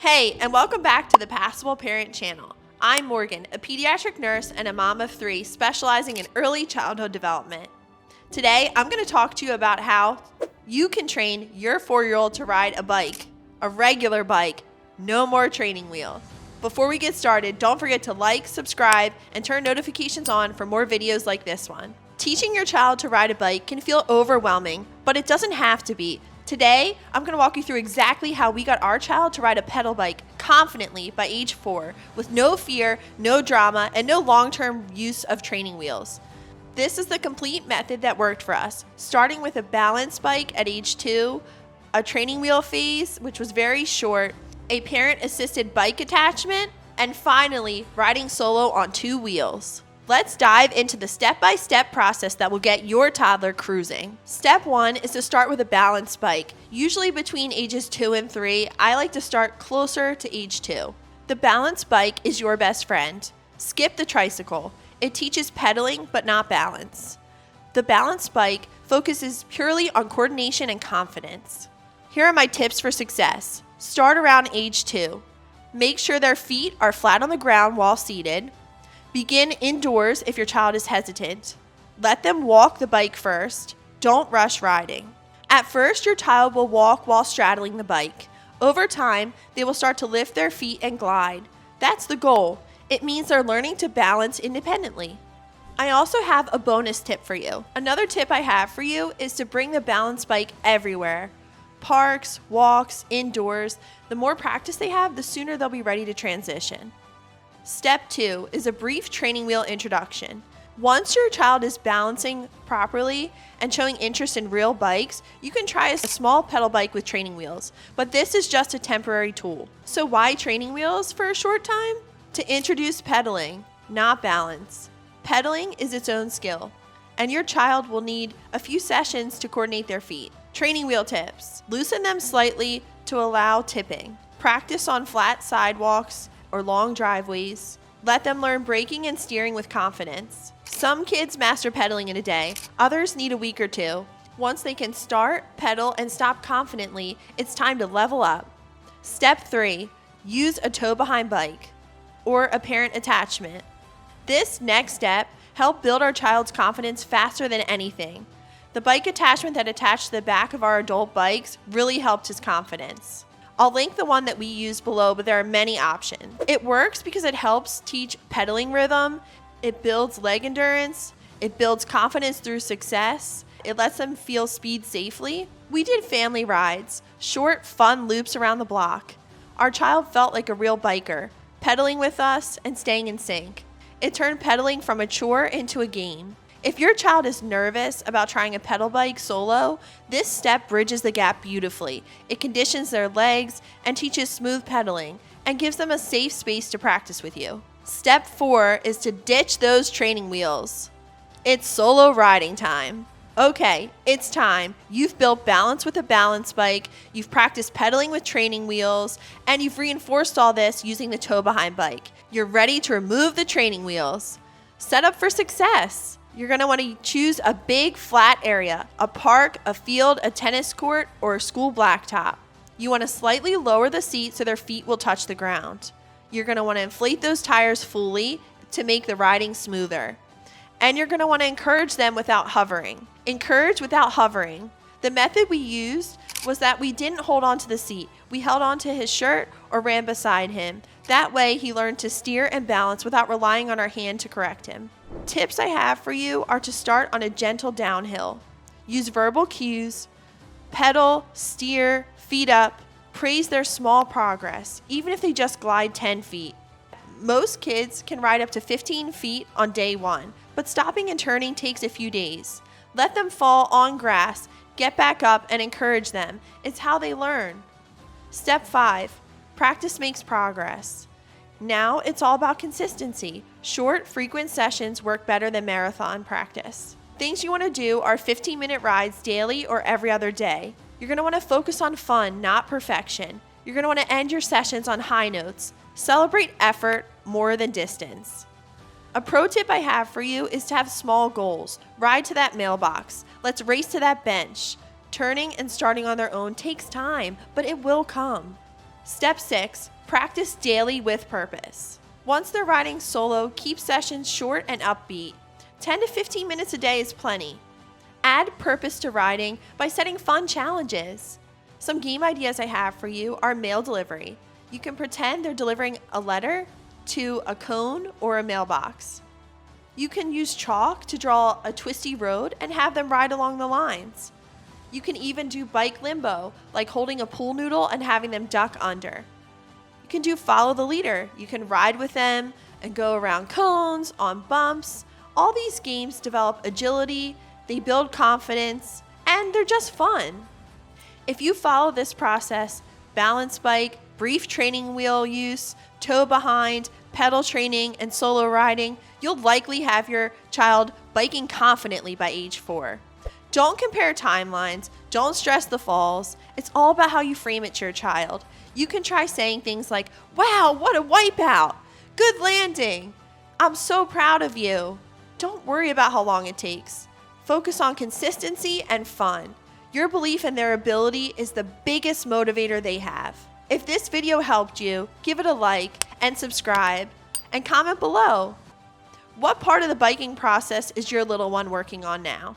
Hey, and welcome back to the Passable Parent channel. I'm Morgan, a pediatric nurse and a mom of 3 specializing in early childhood development. Today, I'm going to talk to you about how you can train your 4-year-old to ride a bike, a regular bike, no more training wheels. Before we get started, don't forget to like, subscribe, and turn notifications on for more videos like this one. Teaching your child to ride a bike can feel overwhelming, but it doesn't have to be. Today, I'm going to walk you through exactly how we got our child to ride a pedal bike confidently by age 4, with no fear, no drama, and no long-term use of training wheels. This is the complete method that worked for us, starting with a balance bike at age 2, a training wheel phase, which was very short, a parent-assisted bike attachment, and finally, riding solo on 2 wheels. Let's dive into the step-by-step process that will get your toddler cruising. Step 1 is to start with a balance bike. Usually between ages 2 and 3, I like to start closer to age 2. The balance bike is your best friend. Skip the tricycle. It teaches pedaling but not balance. The balance bike focuses purely on coordination and confidence. Here are my tips for success. Start around age 2. Make sure their feet are flat on the ground while seated. Begin indoors if your child is hesitant. Let them walk the bike first. Don't rush riding. At first, your child will walk while straddling the bike. Over time, they will start to lift their feet and glide. That's the goal. It means they're learning to balance independently. I also have a bonus tip for you. Another tip I have for you is to bring the balance bike everywhere. Parks, walks, indoors. The more practice they have, the sooner they'll be ready to transition. Step 2 is a brief training wheel introduction. Once your child is balancing properly and showing interest in real bikes, you can try a small pedal bike with training wheels, but this is just a temporary tool. So why training wheels for a short time? To introduce pedaling, not balance. Pedaling is its own skill, and your child will need a few sessions to coordinate their feet. Training wheel tips. Loosen them slightly to allow tipping. Practice on flat sidewalks or long driveways. Let them learn braking and steering with confidence. Some kids master pedaling in a day, others need a week or 2. Once they can start, pedal, and stop confidently, it's time to level up. Step 3, use a tow-behind bike or a parent attachment. This next step helps build our child's confidence faster than anything. The bike attachment that attached to the back of our adult bikes really helped his confidence. I'll link the one that we use below, but there are many options. It works because it helps teach pedaling rhythm, it builds leg endurance, it builds confidence through success, it lets them feel speed safely. We did family rides, short, fun loops around the block. Our child felt like a real biker, pedaling with us and staying in sync. It turned pedaling from a chore into a game. If your child is nervous about trying a pedal bike solo, this step bridges the gap beautifully. It conditions their legs and teaches smooth pedaling and gives them a safe space to practice with you. Step 4 is to ditch those training wheels. It's solo riding time. Okay, it's time. You've built balance with a balance bike, you've practiced pedaling with training wheels, and you've reinforced all this using the tow-behind bike. You're ready to remove the training wheels. Set up for success. You're going to want to choose a big flat area, a park, a field, a tennis court, or a school blacktop. You want to slightly lower the seat so their feet will touch the ground. You're going to want to inflate those tires fully to make the riding smoother. And you're going to want to encourage them without hovering. Encourage without hovering. The method we used was that we didn't hold on to the seat. We held on to his shirt or ran beside him. That way he learned to steer and balance without relying on our hand to correct him. Tips I have for you are to start on a gentle downhill. Use verbal cues, pedal, steer, feet up, praise their small progress, even if they just glide 10 feet. Most kids can ride up to 15 feet on day 1, but stopping and turning takes a few days. Let them fall on grass, get back up, and encourage them. It's how they learn. Step 5, practice makes progress. Now it's all about consistency. Short, frequent sessions work better than marathon practice. Things you want to do are 15-minute rides daily or every other day. You're going to want to focus on fun, not perfection. You're going to want to end your sessions on high notes. Celebrate effort more than distance. A pro tip I have for you is to have small goals. Ride to that mailbox. Let's race to that bench. Turning and starting on their own takes time, but it will come. Step 6, Practice daily with purpose. Once they're riding solo, keep sessions short and upbeat. 10 to 15 minutes a day is plenty. Add purpose to riding by setting fun challenges. Some game ideas I have for you are mail delivery. You can pretend they're delivering a letter to a cone or a mailbox. You can use chalk to draw a twisty road and have them ride along the lines. You can even do bike limbo, like holding a pool noodle and having them duck under. You can do follow the leader. You can ride with them and go around cones, on bumps. All these games develop agility, they build confidence, and they're just fun. If you follow this process, balance bike, brief training wheel use, tow behind, pedal training, and solo riding, you'll likely have your child biking confidently by age 4. Don't compare timelines, don't stress the falls. It's all about how you frame it to your child. You can try saying things like, "Wow, what a wipeout! Good landing! I'm so proud of you." Don't worry about how long it takes. Focus on consistency and fun. Your belief in their ability is the biggest motivator they have. If this video helped you, give it a like and subscribe, and comment below. What part of the biking process is your little one working on now?